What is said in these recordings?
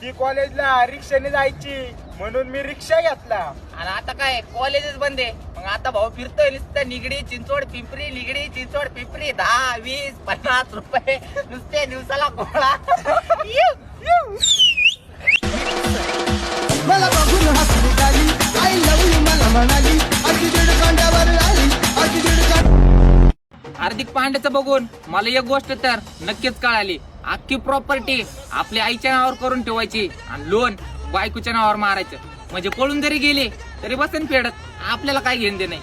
ती कॉलेजला रिक्षाने जायची म्हणून मी रिक्षा घेतला. आणि आता काय कॉलेजच बंद आहे. मग आता भाऊ फिरतोय नुसतं निगडी चिंचवड पिंपरी निगडी चिंचवड पिंपरी 10, 20, 50 रुपये नुसते दिवसाला गोळा. मला बघून हसली गाली आय लव्ह यू मला म्हणाली अशी दीड कांड्यावर आली अशी दीड हार्दिक पांड्याचं बघून मला एक गोष्ट तर नक्कीच कळाली. अख्खी प्रॉपर्टी आपल्या आईच्या नावावर करून ठेवायची आणि लोन बायकोच्या नावावर मारायचं. म्हणजे पळून जरी गेले तरी बसन फेडत. आपल्याला काय घेणं दे नाही.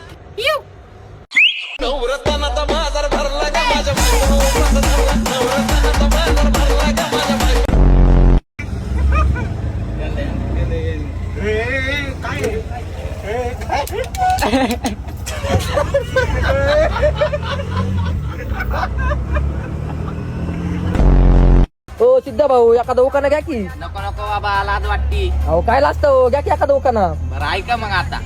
हो सिद्धा भाऊ एखादा उकाना घ्या की. नको नको बाबा लाज वाटती. अहो काय लागतं हो, घ्या की एखादा उकाना. बरं ऐका मग आता.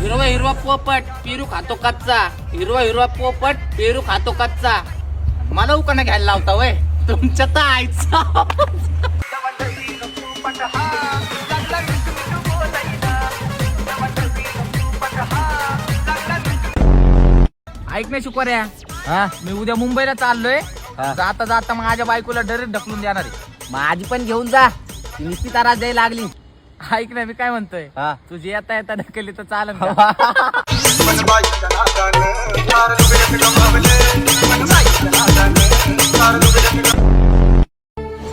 हिरवा हिरवा पोपट पेरू खातो कच्चा. हिरवा हिरवा पोपट पेरू खातो कच्चा. मला उकाना घ्यायला लावता वय तुमच्या तर आईचा. ऐक नाही शुक्र्या. हा मी उद्या मुंबईला चाललोय. जाता जाता मग माझ्या बायकोला डायरेक्ट ढकलून देणार आहे. माझी पण घेऊन जा. ती नुसती तारा द्यायला लागली. ऐक ना मी काय म्हणतोय. हा तुझी येता येता ढकली तर चालेल का?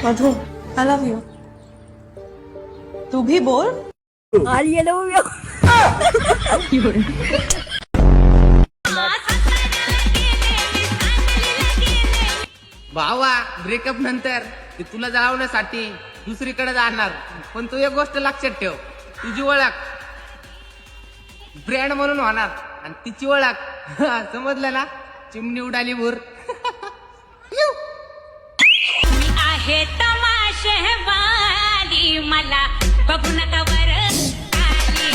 मधु आई लव यू. तू भी बोल. आई लव्ह यू. भावा ब्रेकअप नंतर ती तुला जाळवण्यासाठी दुसरीकडे जाणार. पण तू एक गोष्ट लक्षात ठेव. तुझी ओळख ब्रँड म्हणून होणार आणि तिची ओळख समजलं ना. चिमणी उडाली भूर. मी आहे तमाशेवाली मला बघू नका वर आली.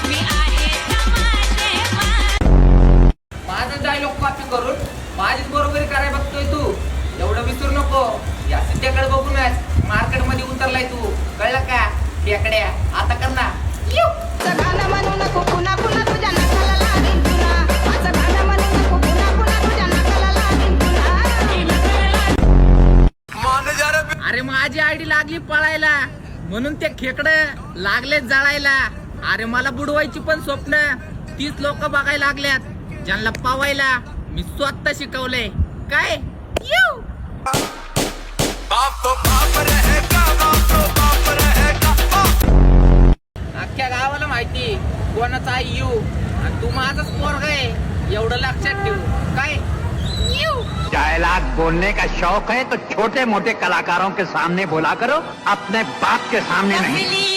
मी आहे तमाशेवाली. माझं डायलॉग कॉपी करून माझीच बरोबरी करायला बघतोय तू. एवढं विसरू नको. या सिद्ध्याकडे बघूनच मार्केट मध्ये उतरलाय तू. कळलं का टेकड्या. आता कर ना. गाणं म्हणू नको पुन्हा पुन्हा तुझ्या नाकाला लागेल पुन्हा. असं गाणं म्हणू नको पुन्हा पुन्हा तुझ्या नाकाला लागेल पुन्हा. अरे माझी आयडी लागली पळायला म्हणून ते खेकड लागले जाळायला. अरे मला बुडवायची पण स्वप्न तीच लोक बघायला लागल्यात ज्यांना पावायला मी स्वतः शिकवलंय. काय अख्ख्या गावाला माहिती कोणाचा आहे यू. आणि तू माझाच पोरगा आहे एवढं लक्षात ठेव. काय डायलॉग बोलने का शौक है तो छोटे मोटे कलाकारों के सामने बोला करो, अपने बाप के सामने नहीं.